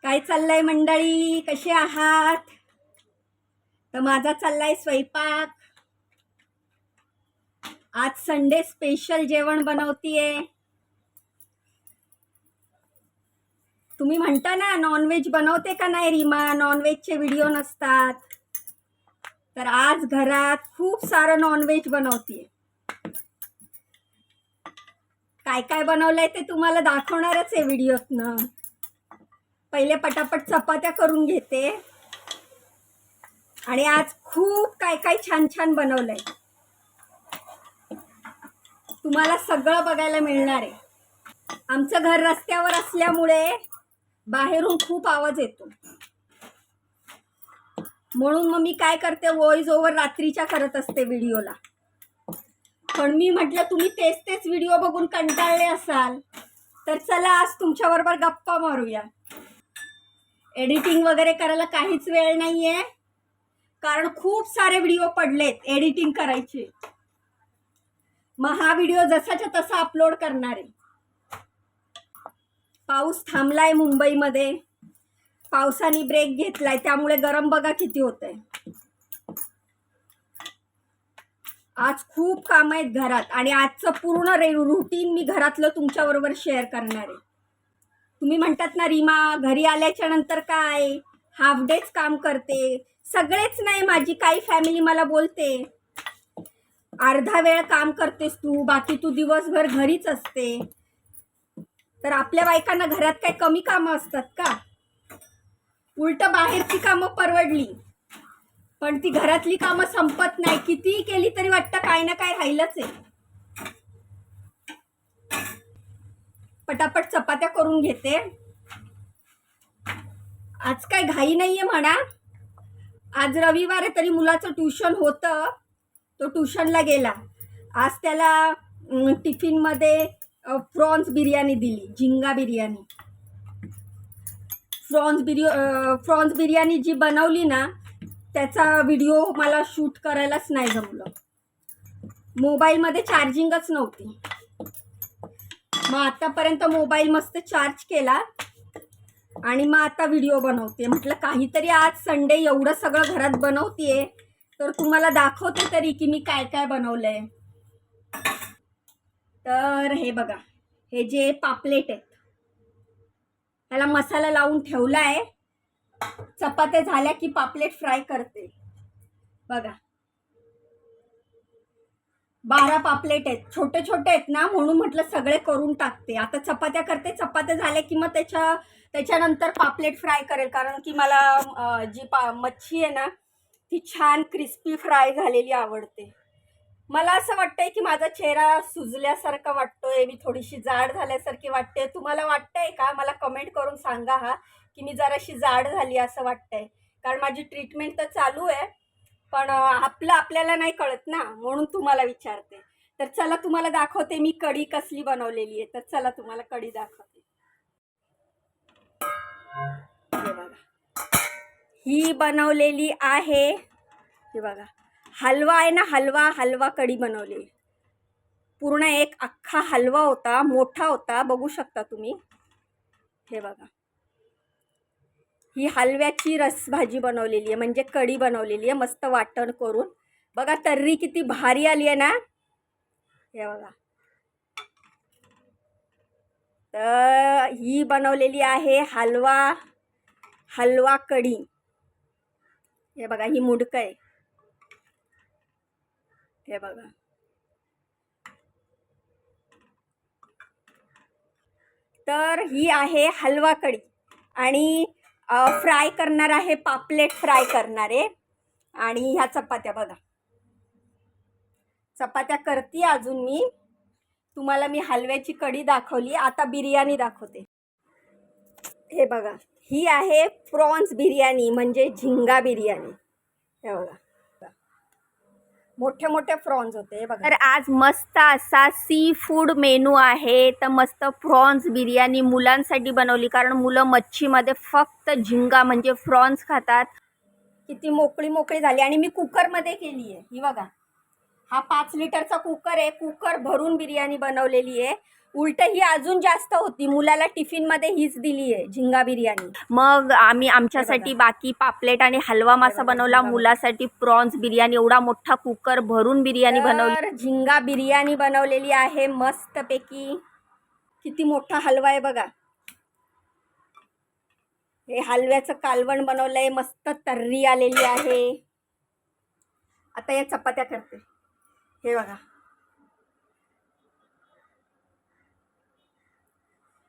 काय चाललंय मंडळी, कसे आहात? तर माझा चाललाय स्वयंपाक. आज संडे स्पेशल जेवण बनवतीये. तुम्ही म्हणता ना नॉनव्हेज बनवते का नाही रीमा, नॉनव्हेजचे व्हिडिओ नसतात. तर आज घरात खूप सारं नॉनव्हेज बनवतीये. काय काय बनवलंय ते तुम्हाला दाखवणारच आहे व्हिडिओतनं. पहिले पटापट चपात्या करून घेते. आणि आज खूप काय काय छान छान बनवलंय. तुम्हाला सगळं बघायला मिळणार आहे. आमचं घर रस्त्यावर असल्यामुळे बाहेरून खूप आवाज येतो. म्हणून मग मी काय करते, व्हॉइस ओव्हर रात्रीच्या करत असते व्हिडिओला. पण मी म्हटलं तुम्ही तेच तेच व्हिडिओ बघून कंटाळले असाल, तर चला आज तुमच्याबरोबर गप्पा मारूया. एडिटिंग वगैरे करायला काहीच वेळ नाहीये, कारण खूप सारे व्हिडिओ पडलेत एडिटिंग करायचे. मग हा व्हिडिओ जसाच्या तसा अपलोड करणार आहे. पाऊस थांबलाय मुंबईमध्ये. पावसाने ब्रेक घेतलाय, त्यामुळे गरम बघा किती होतंय. आज खूप काम आहेत घरात आणि आजचं पूर्ण रुटीन मी घरातलं तुमच्याबरोबर शेअर करणार आहे. तुम्ही म्हणतात ना रीमा घरी आल्याच्या नंतर काय हाफ डेच काम करते. सगळेच नाही, माझी काही फॅमिली मला बोलते अर्धा वेळ काम करतेस तू, बाकी तू दिवसभर घरीच असते. तर आपल्या बायकांना घरात काय कमी कामं असतात का? उलट बाहेरची कामं परवडली, पण ती घरातली कामं संपत नाही. कितीही केली तरी वाटतं काय ना काय राहिलंच आहे. पटापट चपात्या करून घेते. आज काय घाई नाहीये म्हणा. आज रविवार आहे, तरी मुलाचं ट्युशन होतं, तो ट्युशनला गेला. आज त्याला टिफिनमध्ये प्रॉन्स बिर्याणी दिली, झिंगा बिर्याणी. प्रॉन्स बिर्याणी जी बनवली ना, त्याचा व्हिडिओ मला शूट करायलाच नाही जमलं. मोबाईलमध्ये चार्जिंगच नव्हती. मग आतापर्यंत मोबाईल मस्त चार्ज केला आणि मग आता व्हिडिओ बनवते. म्हटलं काहीतरी आज संडे एवढं सगळं घरात बनवतेय, तर तुम्हाला दाखवते तरी की मी काय काय बनवलंय. तर हे बघा, हे जे पापलेट आहेत त्याला मसाला लावून ठेवला आहे. चपात्या झाल्या की पापलेट फ्राय करते. बघा 12 पापलेट आहेत, छोटे छोटे आहेत ना, म्हणून म्हटलं सगळे करून टाकते. आता चपात्या करते, चपात्या झाल्या की मग त्याच्यानंतर पापलेट फ्राय करेल. कारण की मला जी मच्छी आहे ना ती छान क्रिस्पी फ्राय झालेली आवडते. मला असं वाटतंय की माझा चेहरा सुजल्यासारखा वाटतोय, मी थोडीशी जाड झाल्यासारखी वाटते. तुम्हाला वाटतंय का? मला कमेंट करून सांगा हा की मी जराशी जाड झाली असं वाटतंय. कारण माझी ट्रीटमेंट तर चालू आहे, पण आपल्याला नाही कळत ना, म्हणून तुम्हाला विचारते. तर चला तुम्हाला दाखवते मी कढी कसली बनवलेली आहे. तर चला तुम्हाला कढी दाखवते. हे बघा, ही बनवलेली आहे. हे बघा हलवा आहे ना, हलवा कढी बनवली. पूर्ण एक अख्खा हलवा होता, मोठा होता, बघू शकता तुम्ही. हे बघा, ही हलव्याची रसभाजी बनवलेली आहे, म्हणजे कढी बनवलेली आहे मस्त वाटण करून. बघा तर्री किती भारी आली आहे ना. हे बघा, तर ही बनवलेली आहे हलवा कढी. हे बघा, ही मुडक आहे. हे बघा, तर ही आहे हलवा कढी. आणि फ्राय करणार आहे, पापलेट फ्राय करणार आहे. आणि ह्या चपात्या बघा, चपात्या करते अजून मी. तुम्हाला मी हलव्याची कढी दाखवली, आता बिर्याणी दाखवते. हे बघा, ही आहे प्रॉन्स बिर्याणी, म्हणजे झिंगा बिर्याणी. हे बघा, मोठे मोठे प्रॉन्स होते बघा. तर आज मस्त असा सी फूड मेनू आहे. तर मस्त प्रॉन्स बिर्याणी मुलांसाठी बनवली, कारण मुलं मच्छीमध्ये फक्त झिंगा म्हणजे प्रॉन्स खातात. किती मोकळी झाली. आणि मी कुकरमध्ये केली आहे. ही बघा, हा 5 लिटरचा कुकर आहे. कुकर भरून बिर्याणी बनवलेली आहे. उलट ही अजून जास्त होती. मुलाला टिफिन मध्ये हीच दिली आहे झिंगा बिर्याणी. मग आम्ही आमच्यासाठी बाकी पापलेट आणि हलवा मासा बनवला, मुलासाठी प्रॉन्स बिर्याणी, एवढा मोठा कुकर भरून बिर्याणी बनवली. झिंगा बिर्याणी बनवलेली आहे मस्तपैकी. किती मोठा हलवा आहे बघा. हे हलव्याचं कालवण बनवलंय, मस्त तर्री आलेली आहे. आता या चपात्या करते. हे बघा,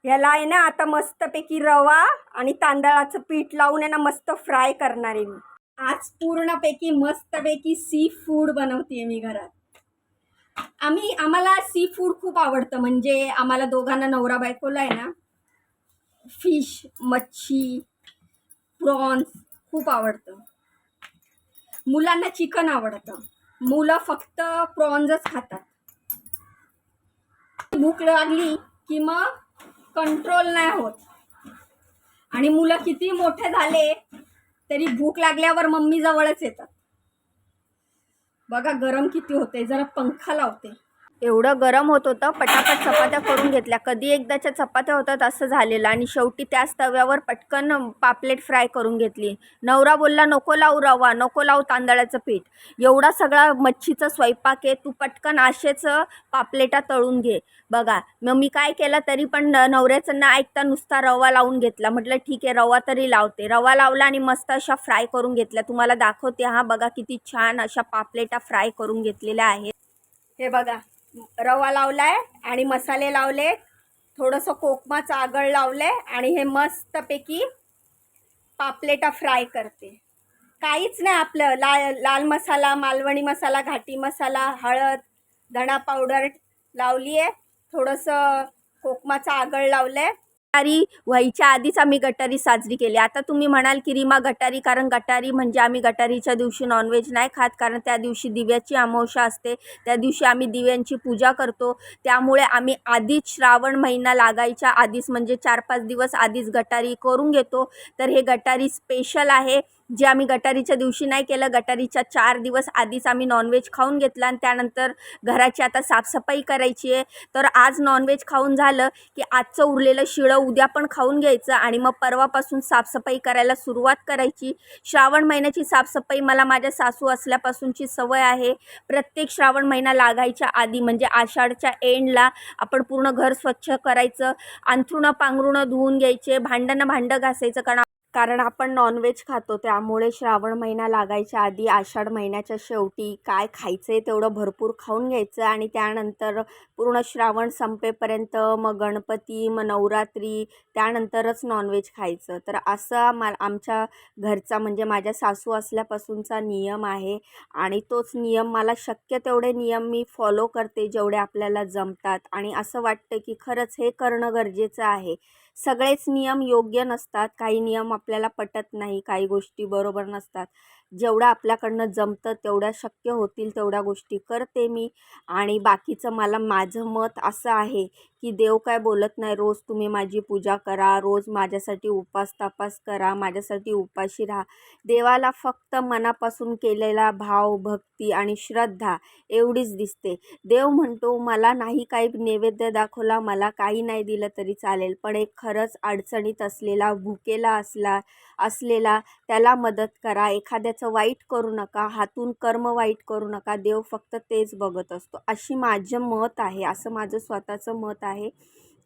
ह्याला आहे ना आता मस्तपैकी रवा आणि तांदळाचं पीठ लावून आहे ना मस्त फ्राय करणार आहे मी. आज पूर्णपैकी मस्तपैकी सी फूड बनवते मी घरात. आम्हाला सी फूड खूप आवडतं. म्हणजे आम्हाला दोघांना, नवरा बायकोला आहे ना, फिश, मच्छी, प्रॉन्स खूप आवडतं. मुलांना चिकन आवडतं. मुलं फक्त प्रॉन्सच खातात. भूक लागली की मग कंट्रोल नाही होत. आणि मुलं किती मोठे झाले तरी भूक लागल्यावर मम्मी जवळच येतात. बघा गरम किती होते, जरा पंखा लावते. एवढं गरम होत होतं, पटापट चपात्या करून घेतल्या. कधी एकदाच्या चपात्या होतात असं झालेलं. आणि शेवटी त्याच तव्यावर पटकन पापलेट फ्राय करून घेतली. नवरा बोलला नको लावू रवा, नको लावू तांदळाचं पीठ, एवढा सगळा मच्छीचा स्वयंपाक आहे, तू पटकन आशेच पापलेटा तळून घे. बघा मग मी काय केलं, तरी पण नवऱ्याचं ना ऐकता नुसता रवा लावून घेतला. म्हटलं ठीक आहे रवा तरी लावते. रवा लावला आणि मस्त अशा फ्राय करून घेतल्या. तुम्हाला दाखवते. हा बघा किती छान अशा पापलेटा फ्राय करून घेतलेल्या आहेत. हे बघा, रवा लावलाय आणि मसाले लावले, थोडंसं कोकमाचं आगळ लावले आणि हे मस्तपैकी पापलेटा फ्राय करते. काहीच नाही आपलं, लाल मसाला, मालवणी मसाला, घाटी मसाला, हळद, धणा पावडर लावली आहे, थोडंसं कोकमाचं आगळ लावलंय. गटारी व्हायच्या आधीच आम्ही गटारी साजरी केली. आता तुम्ही म्हणाल की रीमा गटारी, कारण गटारी म्हणजे आम्ही गटारीच्या दिवशी नॉनव्हेज नाही खात, कारण त्या दिवशी दिव्याची अमावस्या असते. त्या दिवशी आम्ही दिव्यांची पूजा करतो. त्यामुळे आम्ही आधीच श्रावण महिना लागायच्या आधीच, म्हणजे 4-5 दिवस आधीच गटारी करून घेतो. तर हे गटारी स्पेशल आहे, जे आम्ही गटारीच्या दिवशी नाही केलं. गटारीच्या 4 दिवस आधीच आम्ही नॉनव्हेज खाऊन घेतलं आणि त्यानंतर घराची आता साफसफाई करायची आहे. तर आज नॉनव्हेज खाऊन झालं की आजचं उरलेलं शिळं उद्या पण खाऊन घ्यायचं आणि मग परवापासून साफसफाई करायला सुरुवात करायची. श्रावण महिन्याची साफसफाई मला माझ्या सासू असल्यापासूनची सवय आहे. प्रत्येक श्रावण महिना लागायच्या आधी, म्हणजे आषाढच्या एंडला आपण पूर्ण घर स्वच्छ करायचं, अंथरुणं पांघरुणं धुवून घ्यायचे, भांडं घासायचं. कारण आपण नॉनव्हेज खातो, त्यामुळे श्रावण महिना लागायच्या आधी आषाढ महिन्याच्या शेवटी काय खायचं आहे तेवढं भरपूर खाऊन घ्यायचं आणि त्यानंतर पूर्ण श्रावण संपेपर्यंत, मग गणपती, मग नवरात्री, त्यानंतरच नॉनव्हेज खायचं. तर असा आमच्या घरचा, म्हणजे माझ्या सासू असल्यापासूनचा नियम आहे आणि तोच नियम, मला शक्य तेवढे नियम मी फॉलो करते जेवढे आपल्याला जमतात. आणि असं वाटतं की खरंच हे करणं गरजेचं आहे. सगळेच नियम योग्य नसतात, काही नियम आपल्याला पटत नाही, काही गोष्टी बरोबर नसतात. जेवढं आपल्याकडनं जमतं तेवढ्या शक्य होतील तेवढ्या गोष्टी करते मी. आणि बाकीचं माझं मत असं आहे की देव काय बोलत नाही रोज तुम्ही माझी पूजा करा, रोज माझ्यासाठी उपास तापास करा, माझ्यासाठी उपाशी राहा. देवाला फक्त मनापासून केलेला भाव, भक्ती आणि श्रद्धा एवढीच दिसते. देव म्हणतो मला नाही काही नैवेद्य दाखवला, मला काही नाही दिलं तरी चालेल, पण एक खरंच अडचणीत असलेला, भुकेला असलेला त्याला मदत करा. एखाद्याचं वाईट करू नका, हातून कर्म वाईट करू नका. देव फक्त तेच बघत असतो. अशी माझं मत आहे, असं माझं स्वतःचं मत आहे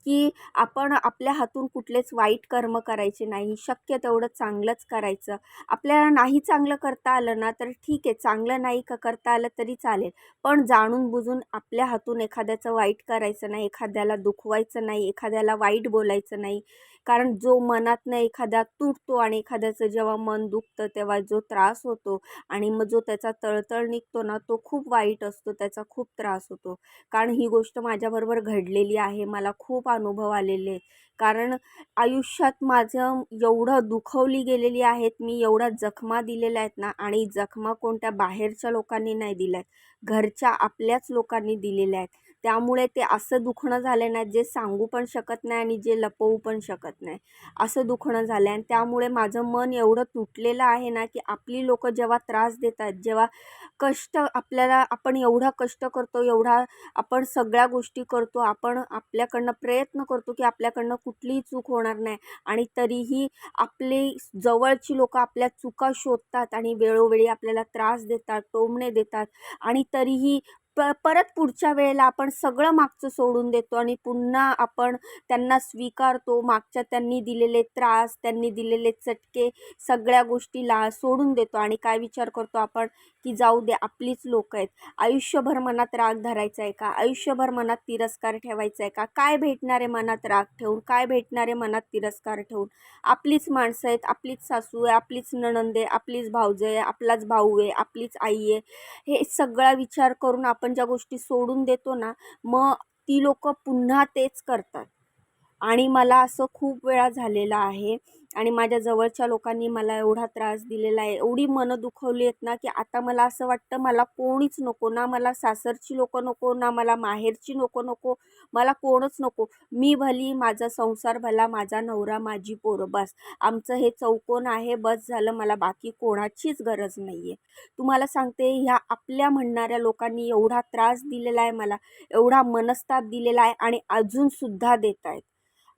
की आपण आपल्या हातून कुठलेच वाईट कर्म करायचे नाही, शक्य तेवढं चांगलंच करायचं. आपल्याला नाही चांगलं करता आलं ना तर ठीक आहे, चांगलं नाही करता आलं तरी चालेल, पण जाणून बुजून आपल्या हातून एखाद्याचं वाईट करायचं नाही, एखाद्याला दुखवायचं नाही, एखाद्याला वाईट बोलायचं नाही. कारण जो मनातनं एखादा तुटतो आणि एखाद्याचं जेव्हा मन दुखतं तेव्हा जो त्रास होतो आणि मग जो त्याचा तळतळ निघतो ना, तो खूप वाईट असतो, त्याचा खूप त्रास होतो. कारण ही गोष्ट माझ्याबरोबर घडलेली आहे, मला खूप अनुभव आलेले. कारण आयुष्यात माझं एवढं दुखवली गेलेली आहेत मी, एवढ्या जखमा दिलेल्या आहेत ना, आणि जखमा कोणत्या बाहेरच्या लोकांनी नाही दिल्या आहेत, घरच्या आपल्याच लोकांनी दिलेल्या आहेत. त्यामुळे ते असं दुखणं झालं ना, जे सांगू पण शकत नाही आणि जे लपवू पण शकत नाही, असं दुखणं झालं आहे. आणि त्यामुळे माझं मन एवढं तुटलेलं आहे ना, की आपली लोकं जेव्हा त्रास देतात, जेव्हा कष्ट आपल्याला, आपण एवढा कष्ट करतो, एवढा आपण सगळ्या गोष्टी करतो, आपण आपल्याकडनं प्रयत्न करतो की आपल्याकडनं कुठलीही चूक होणार नाही, आणि तरीही आपली जवळची लोकं आपल्या चुका शोधतात आणि वेळोवेळी आपल्याला त्रास देतात, टोमणे देतात, आणि तरीही परत पुढच्या वेळेला आपण सगळं मागचं सोडून देतो आणि पुन्हा आपण त्यांना स्वीकारतो. मागच्या त्यांनी दिलेले त्रास, त्यांनी दिलेले चटके, सगळ्या गोष्टीला सोडून देतो आणि काय विचार करतो आपण की जाऊ दे, आपलीच लोकं आहेत. आयुष्यभर मनात राग धरायचा आहे का? आयुष्यभर मनात तिरस्कार ठेवायचा आहे का? काय भेटणार आहे मनात राग ठेवून? काय भेटणार आहे मनात तिरस्कार ठेवून? आपलीच माणसं आहेत, आपलीच सासू आहे, आपलीच नणंद आहे, आपलीच भावजं आहे, आपलाच भाऊ आहे, आपलीच आई आहे. हे सगळा विचार करून आपण ज्या गोष्टी सोडून देतो ना, मग ती लोकं पुन्हा तेच करतात. आणि मला असं खूप वेळा झालेलं आहे, आणि माझ्या जवळच्या लोकांनी मला एवढा त्रास दिलेला आहे, एवढी मनं दुखवली आहेत ना, की आता मला असं वाटतं मला कोणीच नको. ना मला सासरची लोकं नको, ना मला माहेरची लोकं नको, मला कोणच नको. मी भली, माझा संसार भला, माझा नवरा, माझी पोरं, बस. आमचं हे चौकोन आहे, बस झालं. मला बाकी कोणाचीच गरज नाही आहे. तुम्हाला सांगते, ह्या आपल्या म्हणणाऱ्या लोकांनी एवढा त्रास दिलेला आहे मला, एवढा मनस्ताप दिलेला आहे, आणि अजूनसुद्धा देत आहेत.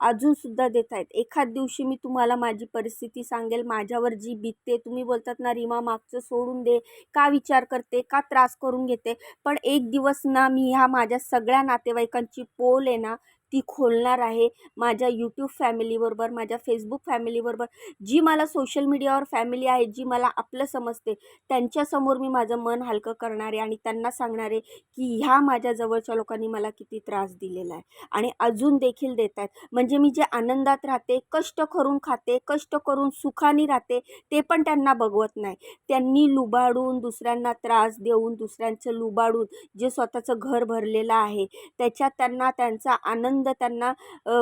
अजूनसुद्धा देत आहेत. एखाद दिवशी मी तुम्हाला माझी परिस्थिती सांगेल, माझ्यावर जी बीतते. तुम्ही बोलतात ना, रीमा मागचं सोडून दे, का विचार करते, का त्रास करून घेते. पण एक दिवस ना, मी ह्या माझ्या सगळ्या नातेवाईकांची पोल आहे ना, ती खोलणार आहे. माझ्या यूट्यूब फॅमिलीबरोबर, माझ्या फेसबुक फॅमिलीबरोबर, जी मला सोशल मीडियावर फॅमिली आहे, जी मला आपलं समजते, त्यांच्यासमोर मी माझं मन हलकं करणार आहे आणि त्यांना सांगणार आहे की ह्या माझ्या जवळच्या लोकांनी मला किती त्रास दिलेला आहे आणि अजून देखील देत आहेत. म्हणजे मी जे आनंदात राहते, कष्ट करून खाते, कष्ट करून सुखाने राहते, ते पण त्यांना बघवत नाही. त्यांनी लुबाडून, दुसऱ्यांना त्रास देऊन, दुसऱ्यांचं लुबाडून जे स्वतःचं घर भरलेलं आहे, त्याच्यात त्यांना त्यांचा आनंद त्यांना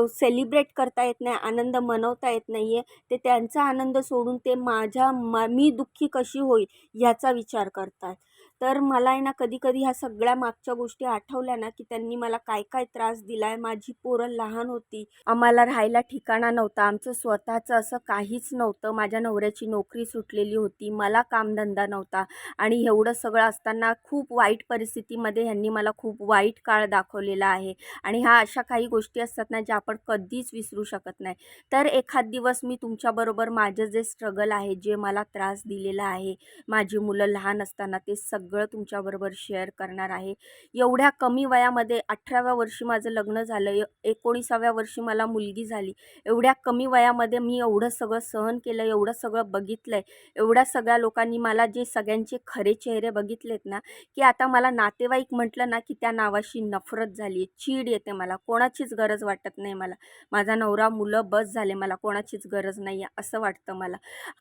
सेलिब्रेट करता येत नाही, आनंद मनवता येत नाही आहे. ते त्यांचा आनंद सोडून ते मी दुःखी कशी होईल ह्याचा विचार करतात. तर मला आहे ना, कधी-कधी ह्या सगळ्या मागच्या गोष्टी आठवल्या ना, की त्यांनी मला काय-काय त्रास दिला आहे. माझी पोरं लहान होती, आम्हाला राहायला ठिकाणा नव्हता, आमचं स्वतःचं असं काहीच नव्हतं. माझ्या नवऱ्याची नोकरी सुटलेली होती, मला कामधंदा नव्हता, आणि एवढं सगळं असताना खूप वाईट परिस्थितीमध्ये ह्यांनी मला खूप वाईट काळ दाखवलेला आहे. आणि ह्या अशा काही गोष्टी असतात ना, ज्या आपण कधीच विसरू शकत नाही. तर एखाद दिवस मी तुमच्याबरोबर माझं जे स्ट्रगल आहे, जे मला त्रास दिलेला आहे, माझी मुलं लहान असताना, ते सगळं तुमच्याबरोबर शेअर करणार आहे. एवढ्या कमी वयामध्ये 18व्या वर्षी माझं लग्न झालं, 19व्या वर्षी मला मुलगी झाली. एवढ्या कमी वयामध्ये मी एवढं सगळं सहन केलं, एवढं सगळं बघितलं आहे. एवढ्या सगळ्या लोकांनी मला जे सगळ्यांचे खरे चेहरे बघितलेत ना, की आता मला नातेवाईक म्हटलं ना, की त्या नावाशी नफरत झाली, चीड येते मला. कोणाचीच गरज वाटत नाही मला. माझा नवरा, मुलं बस झाले, मला कोणाचीच गरज नाही आहे असं वाटतं मला.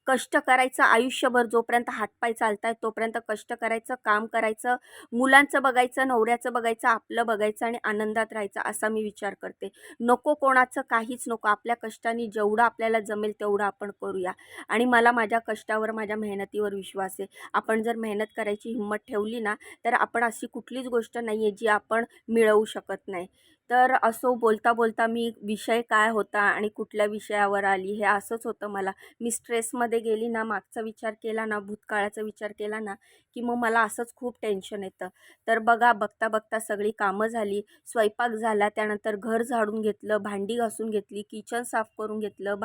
कष्ट करायचं आयुष्यभर, जोपर्यंत हातपाय चालतायत तोपर्यंत कष्ट करायचं, काम करायचं, मुलांचं बघायचं, नवऱ्याचं बघायचं, आपलं बघायचं आणि आनंदात राहायचं, असा मी विचार करते. नको कोणाचं काहीच नको. आपल्या कष्टाने जेवढं आपल्याला जमेल तेवढं आपण करूया. आणि मला माझ्या कष्टावर, माझ्या मेहनतीवर विश्वास आहे. आपण जर मेहनत करायची हिंमत ठेवली ना, तर आपण अशी कुठलीच गोष्ट नाही आहे जी आपण मिळवू शकत नाही. तर असो, बोलता बोलता मी विषय काय होता आणि कुठल्या विषयावर आली हे असंच होतं मला. मी स्ट्रेसमध्ये गेली ना, मागचा विचार केला ना, भूतकाळाचा विचार केला ना, की मग मला असंच खूप टेन्शन येतं. तर बघा, बघता बघता सगळी कामं झाली, स्वयंपाक झाला, त्यानंतर घर झाडून घेतलं, भांडी घासून घेतली, किचन साफ करून घेतलं,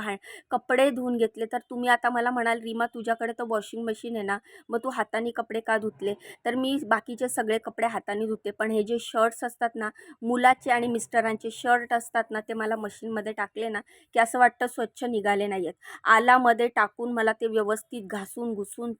कपडे धुवून घेतले. तर तुम्ही आता मला म्हणाल, रीमा तुझ्याकडे तर वॉशिंग मशीन आहे ना, मग तू हाताने कपडे का धुतले? तर मी बाकीचे सगळे कपडे हाताने धुते, पण हे जे शर्ट्स असतात ना, मुलाचे आणि मिस्टरांचे शर्ट असतात ना, ते मला मशीनमध्ये टाकले ना, की असं वाटतं स्वच्छ निघाले नाही आहेत. आलामध्ये टाकून मला ते व्यवस्थित घासून घुसून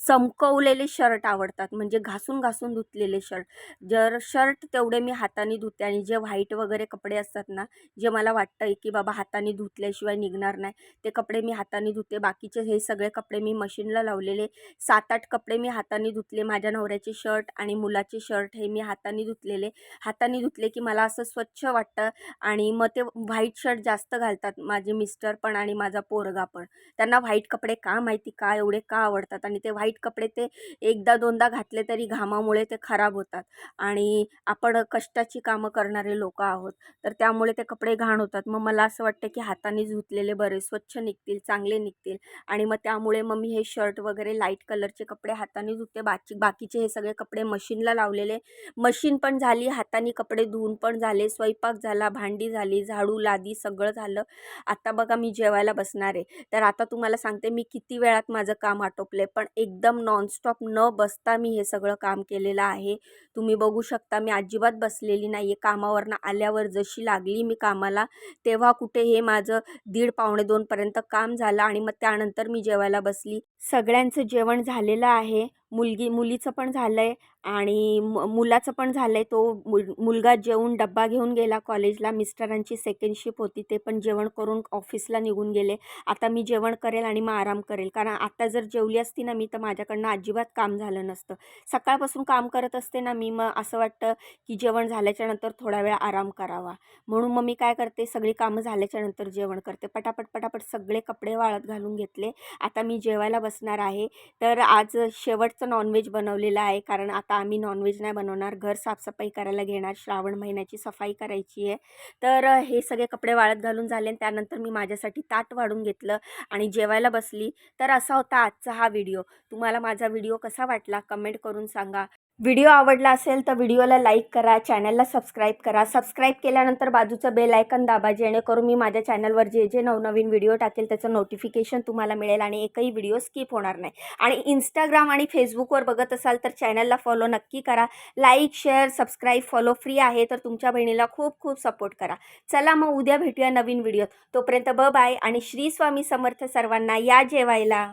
चमकवलेले शर्ट आवडतात, म्हणजे घासून घासून धुतलेले शर्ट. जर शर्ट तेवढे मी हाताने धुते, आणि जे व्हाईट वगैरे कपडे असतात ना, जे मला वाटतं की बाबा हाताने धुतल्याशिवाय निघणार नाही, ते कपडे मी हाताने धुते. बाकीचे हे सगळे कपडे मी मशीनला लावलेले 7-8 कपडे मी हाताने धुतले. माझ्या नवऱ्याचे शर्ट आणि मुलाचे शर्ट हे मी हाताने धुतलेले. हाताने धुतले की मला असं स्वच्छ वाटतं. आणि मग ते व्हाईट शर्ट जास्त घालतात माझे मिस्टर पण आणि माझा पोरगा पण. त्यांना व्हाईट कपडे का माहिती का एवढे का आवडतात, आणि ते व्हाईट कपडे ते एकदा दोनदा घातले तरी घामामुळे ते खराब होतात. आणि आपण कष्टाची कामं करणारे लोक आहोत, तर त्यामुळे ते कपडे घाण होतात. मग मला असं वाटतं की हाताने धुतलेले बरे, स्वच्छ निघतील, चांगले निघतील. आणि मग त्यामुळे मग मी हे शर्ट वगैरे लाईट कलरचे कपडे हाताने धुते. बाकीचे हे सगळे कपडे मशीनला लावलेले. मशीन पण झाली, हाताने कपडे धुवून पण झाले, स्वयंपाक झाला, भांडी झाली, झाडू लादी सगळं झालं. आता बघा मी जेवायला बसणार आहे. तर आता तुम्हाला सांगते मी किती वेळात माझं काम आटोपले, पण एकदम नॉनस्टॉप न बसता मी हे सगळं काम केलेलं आहे. तुम्ही बघू शकता मी अजिबात बसलेली नाही आहे. कामावरनं आल्यावर जशी लागली मी कामाला, तेव्हा कुठे हे माझं 1:30-2:00 काम झालं आणि मग त्यानंतर मी जेवायला बसली. सगळ्यांचं जेवण झालेलं आहे. मुलीचं पण झालं आहे आणि मुलाचं पण झालं आहे. तो मुलगा जेवून डब्बा घेऊन गेला कॉलेजला. मिस्टरांची सेकंड शिफ्ट होती, ते पण जेवण करून ऑफिसला निघून गेले. आता मी जेवण करेल आणि मग आराम करेल, कारण आता जर जेवली असती ना मी तर माझ्याकडनं अजिबात काम झालं नसतं. सकाळपासून काम करत असते ना मी, मग असं वाटतं की जेवण झाल्याच्या नंतर थोडा वेळ आराम करावा. म्हणून मग मी काय करते, सगळी कामं झाल्याच्या नंतर जेवण करते. पटापट सगळे कपडे वाळत घालून घेतले. आता मी जेवायला बसणार आहे. तर आज शेवटचं नॉनव्हेज बनवलेलं आहे, कारण आता आम्ही नॉनव्हेज नाही बनवणार. घर साफसफाई करायला घेणार, श्रावण महिन्याची सफाई करायची आहे. तर हे सगळे कपडे वाळत घालून झाले आणि त्यानंतर मी माझ्यासाठी ताट वाढून घेतलं आणि जेवायला बसली. तर असा होता आजचा हा व्हिडिओ. तुम्हाला माझा व्हिडिओ कसा वाटला कमेंट करून सांगा. व्हिडिओ आवडला असेल तर व्हिडिओला लाईक करा, चॅनलला सबस्क्राईब करा. सबस्क्राईब केल्यानंतर बाजूचं बेल आयकन दाबा, जेणेकरून मी माझ्या चॅनलवर जे जे नवनवीन व्हिडिओ टाकेल त्याचं नोटिफिकेशन तुम्हाला मिळेल आणि एकही व्हिडिओ स्किप होणार नाही. आणि इंस्टाग्राम आणि फेसबुकवर बघत असाल तर चॅनलला फॉलो नक्की करा. Like, share, subscribe, follow free आहे, तर तुमच्या बहिणीला खूप खूप सपोर्ट करा. चला मग उद्या भेटूया नवीन व्हिडिओत. तोपर्यंत बाय आणि श्री स्वामी समर्थ सर्वांना. या जेवायला.